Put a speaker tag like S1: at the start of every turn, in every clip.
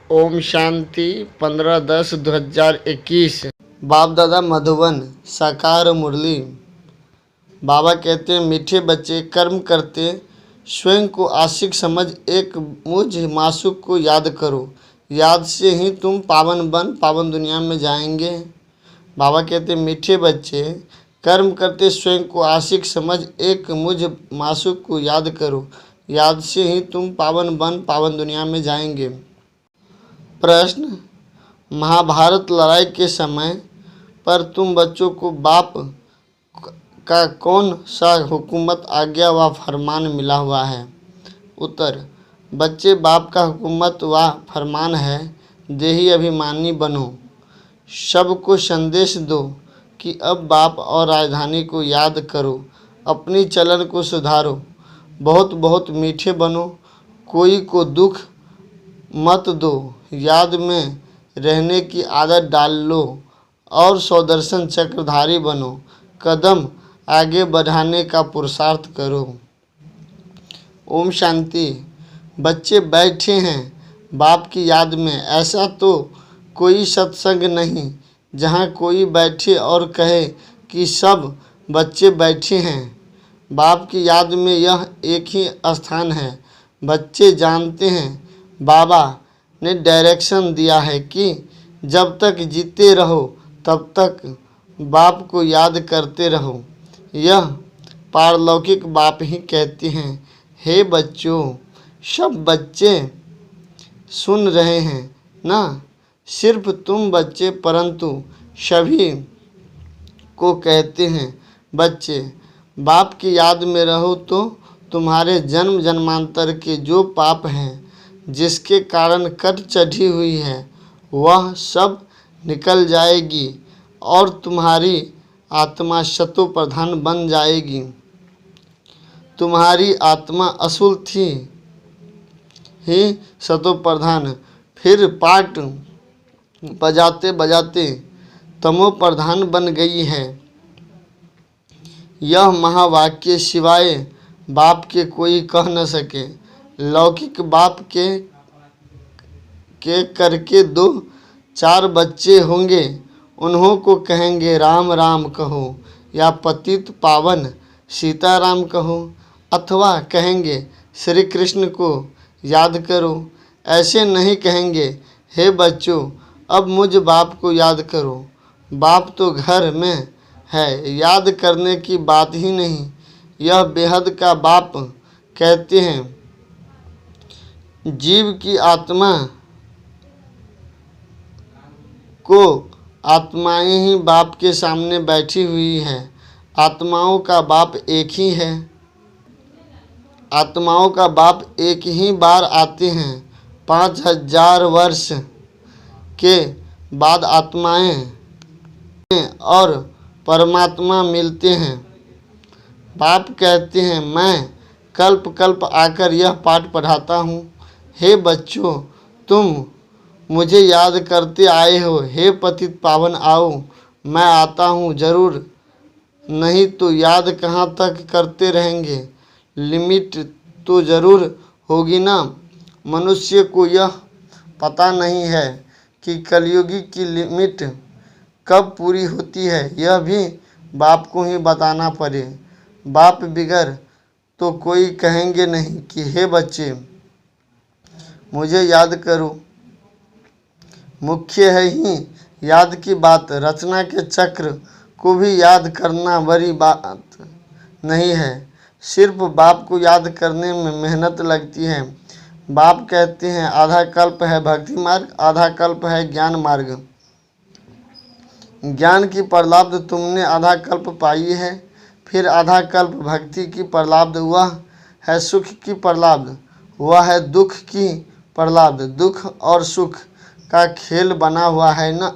S1: ओम शांति 15/10/2021। बाप दादा मधुबन साकार मुरली। बाबा कहते हैं, मीठे बच्चे कर्म करते स्वयं को आशिक समझ एक मुझ मासूक को याद करो। याद से ही तुम पावन बन पावन दुनिया में जाएंगे। बाबा कहते हैं, मीठे बच्चे कर्म करते स्वयं को आशिक समझ एक मुझ मासूक को याद करो। याद से ही तुम पावन बन पावन दुनिया में जाएंगे। प्रश्न, महाभारत लड़ाई के समय पर तुम बच्चों को बाप का कौन सा हुकूमत आज्ञा व फरमान मिला हुआ है? उत्तर, बच्चे बाप का हुकूमत व फरमान है, देही अभिमानी बनो। सबको संदेश दो कि अब बाप और राजधानी को याद करो, अपनी चलन को सुधारो, बहुत बहुत मीठे बनो, कोई को दुख मत दो, याद में रहने की आदत डाल लो और सौदर्शन चक्रधारी बनो, कदम आगे बढ़ाने का पुरुषार्थ करो। ओम शांति। बच्चे बैठे हैं बाप की याद में। ऐसा तो कोई सत्संग नहीं जहाँ कोई बैठे और कहे कि सब बच्चे बैठे हैं। बाप की याद में यह एक ही स्थान है। बच्चे जानते हैं बाबा ने डायरेक्शन दिया है कि जब तक जीते रहो तब तक बाप को याद करते रहो। यह पारलौकिक बाप ही कहते हैं, हे बच्चों, सब बच्चे सुन रहे हैं ना? सिर्फ तुम बच्चे परंतु सभी को कहते हैं, बच्चे बाप की याद में रहो तो तुम्हारे जन्म जन्मांतर के जो पाप हैं, जिसके कारण कट चढ़ी हुई है, वह सब निकल जाएगी और तुम्हारी आत्मा शतो प्रधान बन जाएगी। तुम्हारी आत्मा असुल थी ही शतो प्रधान, फिर पाट बजाते बजाते तमो प्रधान बन गई है। यह महावाक्य सिवाय बाप के कोई कह न सके। लौकिक बाप के करके 2-4 बच्चे होंगे, उन्हों को कहेंगे राम राम कहो या पतित पावन सीताराम कहो, अथवा कहेंगे श्री कृष्ण को याद करो। ऐसे नहीं कहेंगे, हे बच्चों अब मुझ बाप को याद करो। बाप तो घर में है, याद करने की बात ही नहीं। यह बेहद का बाप कहते हैं, जीव की आत्मा को आत्माएं ही बाप के सामने बैठी हुई है। आत्माओं का बाप एक ही है। आत्माओं का बाप एक ही बार आते हैं। 5000 वर्ष के बाद आत्माएं और परमात्मा मिलते हैं। बाप कहते हैं, मैं कल्प कल्प आकर यह पाठ पढ़ाता हूँ। हे बच्चों, तुम मुझे याद करते आए हो। हे पतित पावन, आओ, मैं आता हूँ ज़रूर, नहीं तो याद कहाँ तक करते रहेंगे। लिमिट तो ज़रूर होगी ना। मनुष्य को यह पता नहीं है कि कलयुगी की लिमिट कब पूरी होती है। यह भी बाप को ही बताना पड़े। बाप बिगर तो कोई कहेंगे नहीं कि हे बच्चे मुझे याद करो। मुख्य है ही याद की बात। रचना के चक्र को भी याद करना बड़ी बात नहीं है। सिर्फ बाप को याद करने में मेहनत लगती है। बाप कहते हैं, आधा कल्प है भक्ति मार्ग, आधा कल्प है ज्ञान मार्ग। ज्ञान की प्रलाब्ध तुमने आधा कल्प पाई है, फिर आधा कल्प भक्ति की प्रलाब्ध, वह है सुख की प्रलाब्ध, वह है दुख की प्रलाब्ध। दुख और सुख का खेल बना हुआ है न।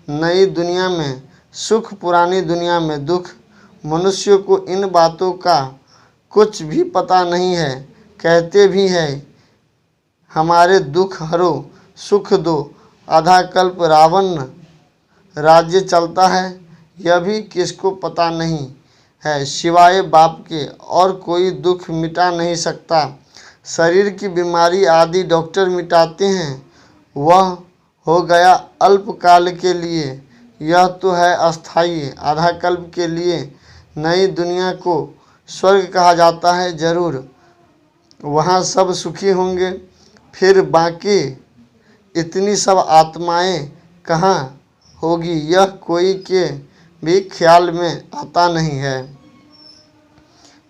S1: नई दुनिया में सुख, पुरानी दुनिया में दुख। मनुष्य को इन बातों का कुछ भी पता नहीं है। कहते भी हैं, हमारे दुख हरो, सुख दो। आधा कल्प रावण राज्य चलता है, यह भी किसको पता नहीं है सिवाय बाप के। और कोई दुख मिटा नहीं सकता। शरीर की बीमारी आदि डॉक्टर मिटाते हैं, वह हो गया अल्पकाल के लिए, यह तो है अस्थायी, आधा कल्प के लिए। नई दुनिया को स्वर्ग कहा जाता है, जरूर वहाँ सब सुखी होंगे। फिर बाकी इतनी सब आत्माएं कहाँ होगी, यह कोई के भी ख्याल में आता नहीं है।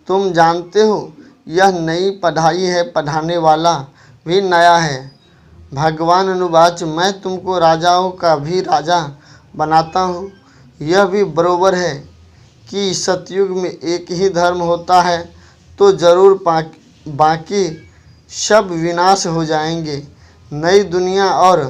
S1: तुम जानते हो यह नई पढ़ाई है, पढ़ाने वाला भी नया है। भगवान अनुवाच, मैं तुमको राजाओं का भी राजा बनाता हूँ। यह भी बरोबर है कि सतयुग में एक ही धर्म होता है तो जरूर बाकी सब विनाश हो जाएंगे। नई दुनिया और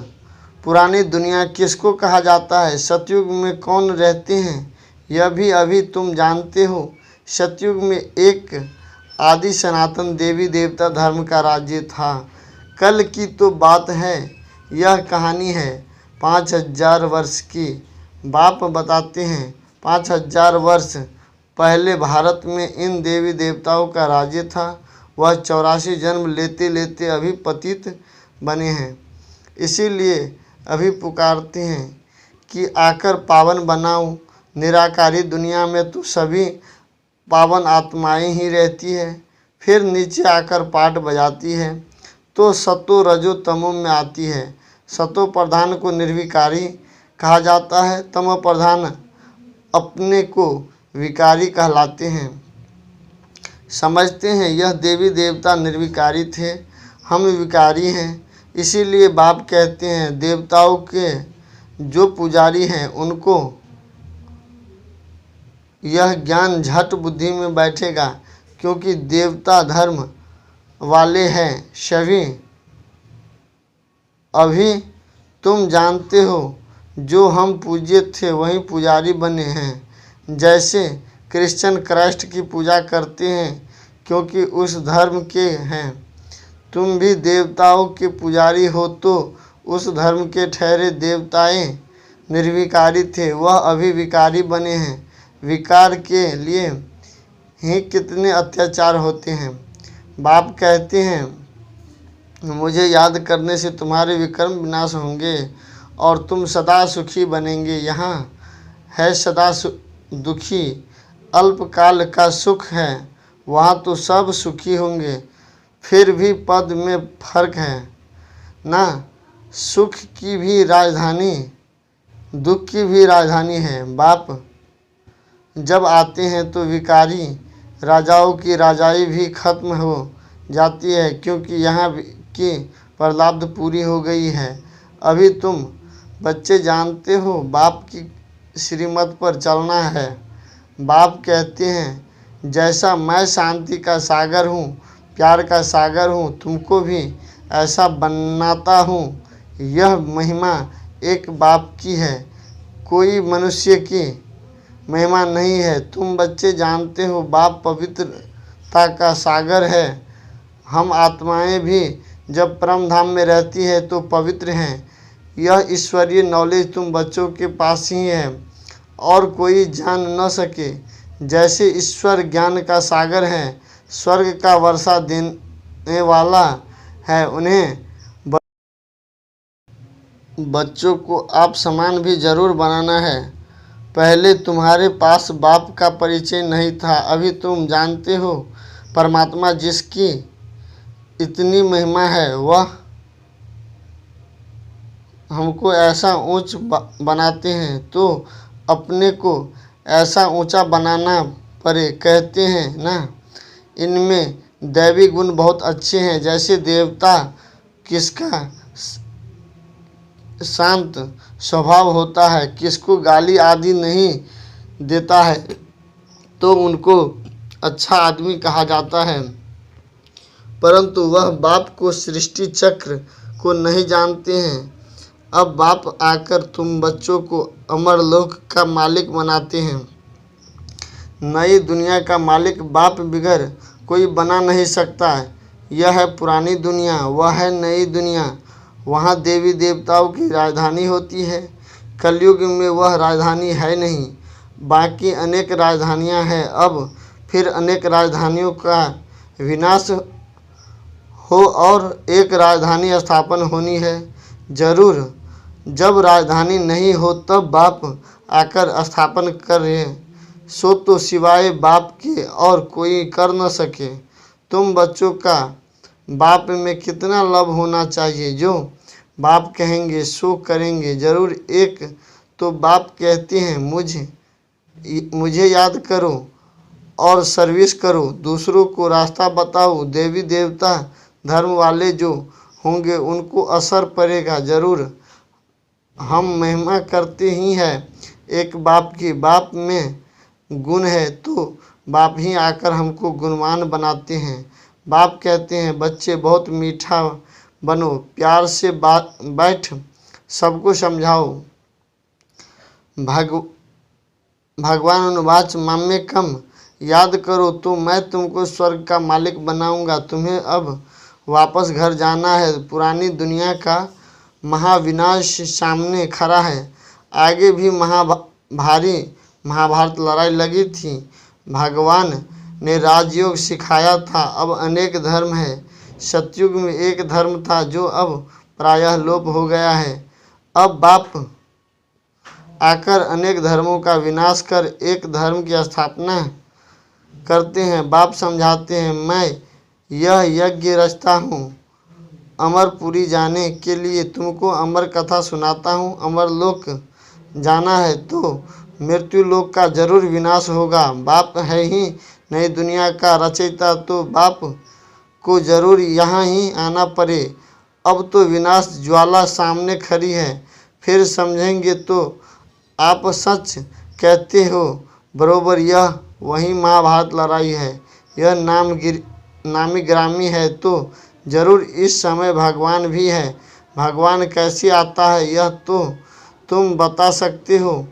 S1: पुरानी दुनिया किसको कहा जाता है? सतयुग में कौन रहते हैं, यह भी अभी तुम जानते हो। सतयुग में एक आदि सनातन देवी देवता धर्म का राज्य था। कल की तो बात है, यह कहानी है 5000 वर्ष की। बाप बताते हैं 5000 वर्ष पहले भारत में इन देवी देवताओं का राज्य था। वह 84 जन्म लेते लेते अभी पतित बने हैं, इसीलिए अभी पुकारते हैं कि आकर पावन बनाओ। निराकारी दुनिया में तो सभी पावन आत्माएं ही रहती है, फिर नीचे आकर पाठ बजाती है तो सतो रजो तमो में आती है। सतो प्रधान को निर्विकारी कहा जाता है, तमो प्रधान अपने को विकारी कहलाते हैं। समझते हैं यह देवी देवता निर्विकारी थे, हम विकारी हैं। इसीलिए बाप कहते हैं देवताओं के जो पुजारी हैं उनको यह ज्ञान झट बुद्धि में बैठेगा, क्योंकि देवता धर्म वाले हैं सभी। अभी तुम जानते हो जो हम पूज्य थे वही पुजारी बने हैं। जैसे क्रिश्चियन क्राइस्ट की पूजा करते हैं क्योंकि उस धर्म के हैं, तुम भी देवताओं के पुजारी हो तो उस धर्म के ठहरे देवताएं निर्विकारी थे, वह अभी विकारी बने हैं। विकार के लिए ही कितने अत्याचार होते हैं। बाप कहते हैं मुझे याद करने से तुम्हारे विक्रम विनाश होंगे और तुम सदा सुखी बनेंगे। यहाँ है सदा दुखी, अल्पकाल का सुख है, वहाँ तो सब सुखी होंगे। फिर भी पद में फर्क है ना, सुख की भी राजधानी दुख की भी राजधानी है। बाप जब आते हैं तो विकारी राजाओं की राजाई भी खत्म हो जाती है, क्योंकि यहाँ की प्रलाब्ध पूरी हो गई है। अभी तुम बच्चे जानते हो बाप की श्रीमत पर चलना है। बाप कहते हैं जैसा मैं शांति का सागर हूँ, प्यार का सागर हूँ, तुमको भी ऐसा बनाता हूँ। यह महिमा एक बाप की है, कोई मनुष्य की महिमा नहीं है। तुम बच्चे जानते हो बाप पवित्रता का सागर है। हम आत्माएं भी जब परम धाम में रहती है तो पवित्र हैं। यह ईश्वरीय नॉलेज तुम बच्चों के पास ही है और कोई जान न सके। जैसे ईश्वर ज्ञान का सागर है, स्वर्ग का वर्षा देने वाला है, उन्हें बच्चों को आप समान भी जरूर बनाना है। पहले तुम्हारे पास बाप का परिचय नहीं था, अभी तुम जानते हो परमात्मा जिसकी इतनी महिमा है, वह हमको ऐसा ऊंच बनाते हैं तो अपने को ऐसा ऊंचा बनाना पड़े। कहते हैं ना इनमें दैवी गुण बहुत अच्छे हैं। जैसे देवता किसका शांत स्वभाव होता है, किसको गाली आदि नहीं देता है तो उनको अच्छा आदमी कहा जाता है। परंतु वह बाप को सृष्टि चक्र को नहीं जानते हैं। अब बाप आकर तुम बच्चों को अमरलोक का मालिक बनाते हैं। नई दुनिया का मालिक बाप बिगर कोई बना नहीं सकता। यह है पुरानी दुनिया, वह है नई दुनिया। वहाँ देवी देवताओं की राजधानी होती है। कलयुग में वह राजधानी है नहीं, बाकी अनेक राजधानियाँ हैं। अब फिर अनेक राजधानियों का विनाश हो और एक राजधानी स्थापन होनी है। जरूर जब राजधानी नहीं हो तब बाप आकर स्थापन करे, सो तो सिवाय बाप के और कोई कर न सके। तुम बच्चों का बाप में कितना लव होना चाहिए, जो बाप कहेंगे सो करेंगे। जरूर एक तो बाप कहते हैं मुझे याद करो और सर्विस करो, दूसरों को रास्ता बताओ। देवी देवता धर्म वाले जो होंगे उनको असर पड़ेगा जरूर। हम महिमा करते ही हैं एक बाप की, बाप में गुण है तो बाप ही आकर हमको गुणवान बनाते हैं। बाप कहते हैं बच्चे बहुत मीठा बनो, प्यार से बैठ सबको समझाओ। भगवान अनुवाच माम्य कम, याद करो तो मैं तुमको स्वर्ग का मालिक बनाऊंगा। तुम्हें अब वापस घर जाना है। पुरानी दुनिया का महाविनाश सामने खड़ा है। आगे भी भारी महाभारत लड़ाई लगी थी। भगवान ने राजयोग सिखाया था। अब अनेक धर्म है। सतयुग में एक धर्म था जो अब प्रायः लोप हो गया है। अब बाप आकर अनेक धर्मों का विनाश कर एक धर्म की स्थापना करते हैं। बाप समझाते हैं मैं यह यज्ञ रचता हूँ अमरपुरी जाने के लिए। तुमको अमर कथा सुनाता हूँ। अमर लोक जाना है तो मृत्यु लोक का जरूर विनाश होगा। बाप है ही नई दुनिया का रचयिता, तो बाप को जरूर यहाँ ही आना पड़े। अब तो विनाश ज्वाला सामने खड़ी है, फिर समझेंगे तो आप सच कहते हो बरोबर। यह वही महाभारत लड़ाई है। यह नामी ग्रामी है तो जरूर इस समय भगवान भी है। भगवान कैसे आता है यह तो तुम बता सकते हो।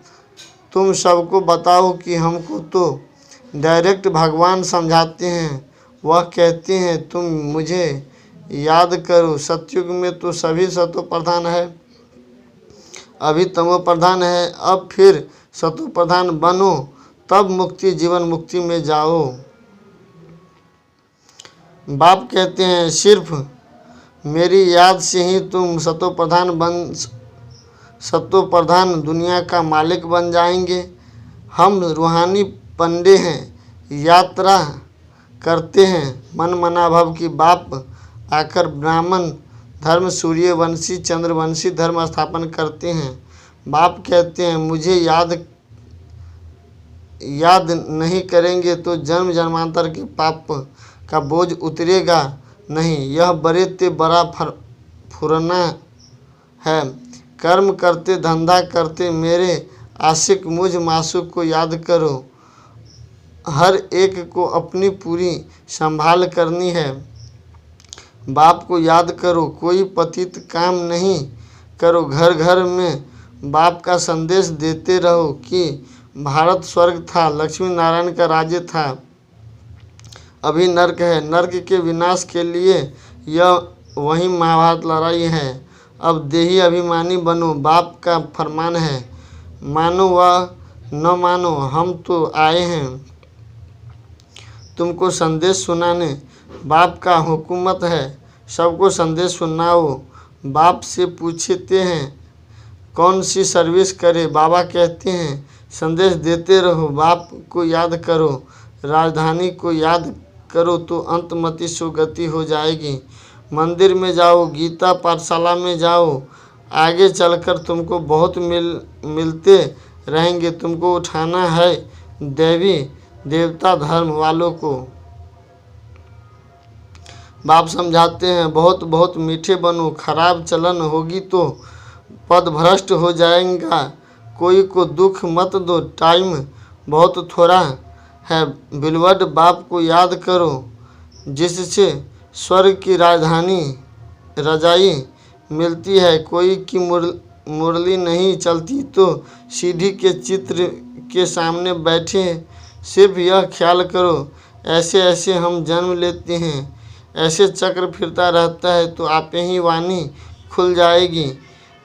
S1: तुम सबको बताओ कि हमको तो डायरेक्ट भगवान समझाते हैं। वह कहते हैं तुम मुझे याद करो। सतयुग में तो सभी सतो प्रधान है, अभी तमो प्रधान है। अब फिर सतो प्रधान बनो, तब मुक्ति जीवन मुक्ति में जाओ। बाप कहते हैं सिर्फ मेरी याद से ही तुम सतो प्रधान दुनिया का मालिक बन जाएंगे। हम रूहानी पंडे हैं, यात्रा करते हैं मन मना भव की। बाप आकर ब्राह्मण धर्म, सूर्यवंशी, चंद्रवंशी धर्म स्थापन करते हैं। बाप कहते हैं मुझे याद नहीं करेंगे तो जन्म जन्मांतर के पाप का बोझ उतरेगा नहीं। यह बड़े ते बड़ा फुरना है। कर्म करते धंधा करते मेरे आशिक मुझ मासूक को याद करो। हर एक को अपनी पूरी संभाल करनी है। बाप को याद करो, कोई पतित काम नहीं करो। घर घर में बाप का संदेश देते रहो कि भारत स्वर्ग था, लक्ष्मी नारायण का राज्य था, अभी नर्क है। नर्क के विनाश के लिए यह वही महाभारत लड़ाई है। अब देही अभिमानी बनो, बाप का फरमान है। मानो व न मानो, हम तो आए हैं तुमको संदेश सुनाने। बाप का हुकूमत है, सबको संदेश सुनाओ। बाप से पूछते हैं कौन सी सर्विस करे। बाबा कहते हैं संदेश देते रहो, बाप को याद करो, राजधानी को याद करो तो अंतमति सुगति हो जाएगी। मंदिर में जाओ, गीता पाठशाला में जाओ, आगे चलकर तुमको बहुत मिलते रहेंगे। तुमको उठाना है देवी देवता धर्म वालों को। बाप समझाते हैं बहुत बहुत मीठे बनो, खराब चलन होगी तो पद भ्रष्ट हो जाएगा। कोई को दुख मत दो, टाइम बहुत थोड़ा है। बिलवड बाप को याद करो, जिससे स्वर्ग की राजधानी रजाई मिलती है। कोई की मुरली नहीं चलती तो सीढ़ी के चित्र के सामने बैठे सिर्फ यह ख्याल करो ऐसे ऐसे हम जन्म लेते हैं, ऐसे चक्र फिरता रहता है तो आपे ही वाणी खुल जाएगी।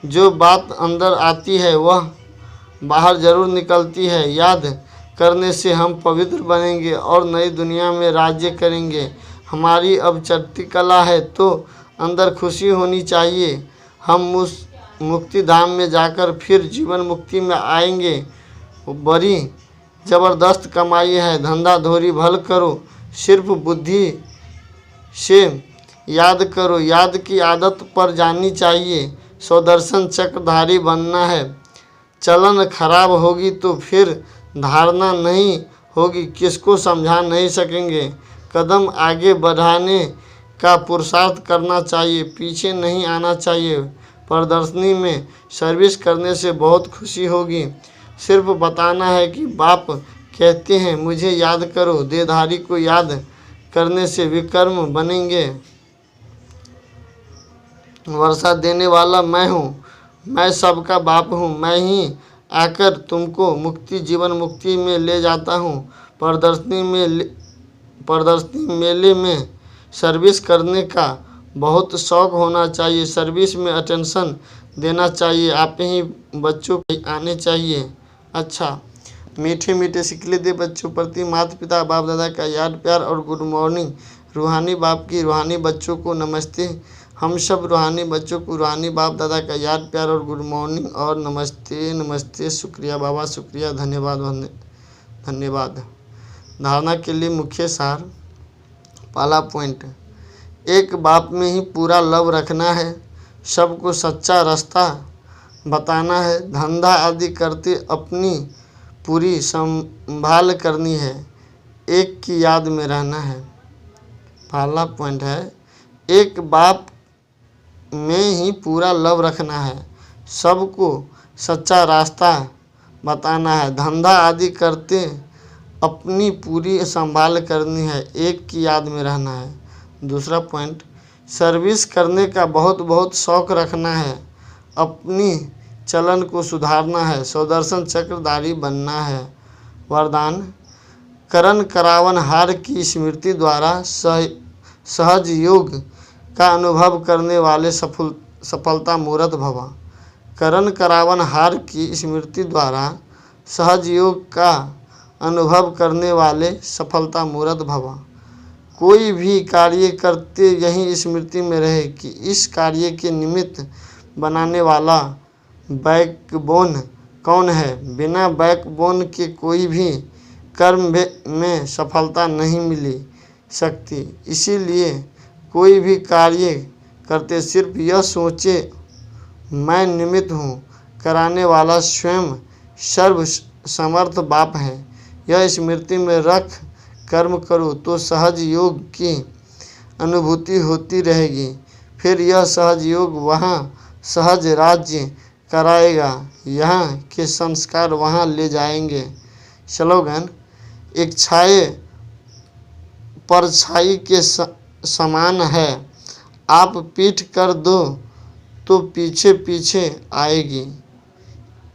S1: जो बात अंदर आती है वह बाहर जरूर निकलती है। याद करने से हम पवित्र बनेंगे और नई दुनिया में राज्य करेंगे। हमारी अब चढ़ती कला है तो अंदर खुशी होनी चाहिए। हम उस मुक्ति धाम में जाकर फिर जीवन मुक्ति में आएंगे। बड़ी ज़बरदस्त कमाई है, धंधा धोरी भल करो, सिर्फ बुद्धि से याद करो, याद की आदत पर जानी चाहिए, स्वदर्शन चक्रधारी बनना है। चलन खराब होगी तो फिर धारणा नहीं होगी, किसको समझा नहीं सकेंगे। कदम आगे बढ़ाने का पुरुषार्थ करना चाहिए, पीछे नहीं आना चाहिए। प्रदर्शनी में सर्विस करने से बहुत खुशी होगी, सिर्फ बताना है कि बाप कहते हैं मुझे याद करो। देहधारी को याद करने से विकर्म बनेंगे। वर्षा देने वाला मैं हूँ, मैं सबका बाप हूँ, मैं ही आकर तुमको मुक्ति जीवन मुक्ति में ले जाता हूँ। प्रदर्शनी मेले में सर्विस करने का बहुत शौक होना चाहिए, सर्विस में अटेंशन देना चाहिए, आप ही बच्चों को आने चाहिए। अच्छा, मीठे मीठे सिकले दे बच्चों प्रति माता पिता बाप दादा का याद प्यार और गुड मॉर्निंग। रूहानी बाप की रूहानी बच्चों को नमस्ते। हम सब रूहानी बच्चों को रूहानी बाप दादा का याद प्यार और गुड मॉर्निंग और नमस्ते नमस्ते। शुक्रिया बाबा, शुक्रिया, धन्यवाद धन्यवाद। धारणा के लिए मुख्य सार। पहला पॉइंट, एक बाप में ही पूरा लव रखना है, सबको सच्चा रास्ता बताना है, धंधा आदि करते अपनी पूरी संभाल करनी है, एक की याद में रहना है। पहला पॉइंट है, एक बाप में ही पूरा लव रखना है, सबको सच्चा रास्ता बताना है, धंधा आदि करते अपनी पूरी संभाल करनी है, एक की याद में रहना है। दूसरा पॉइंट, सर्विस करने का बहुत शौक़ रखना है, अपनी चलन को सुधारना है, स्वदर्शन चक्रधारी बनना है। वरदान, करण करावन हार की स्मृति द्वारा सहज योग का अनुभव करने वाले सफलता मूर्त भव। करण करावन हार की स्मृति द्वारा सहज योग का अनुभव करने वाले सफलता मूर्त भव। कोई भी कार्य करते यही स्मृति में रहे कि इस कार्य के निमित्त बनाने वाला बैकबोन कौन है। बिना बैकबोन के कोई भी कर्म में सफलता नहीं मिल सकती। इसीलिए कोई भी कार्य करते सिर्फ यह सोचे मैं निमित्त हूँ, कराने वाला स्वयं सर्व समर्थ बाप है। यह स्मृति में रख कर्म करो तो सहज योग की अनुभूति होती रहेगी। फिर यह सहज योग वहाँ सहज राज्य कराएगा, यहाँ के संस्कार वहाँ ले जाएंगे। स्लोगन, एक छाये परछाई के समान है, आप पीठ कर दो तो पीछे पीछे आएगी।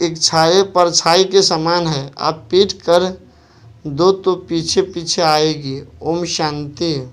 S1: एक छाये परछाई के समान है, आप पीठ कर दो तो पीछे पीछे आएगी। ओम शांति।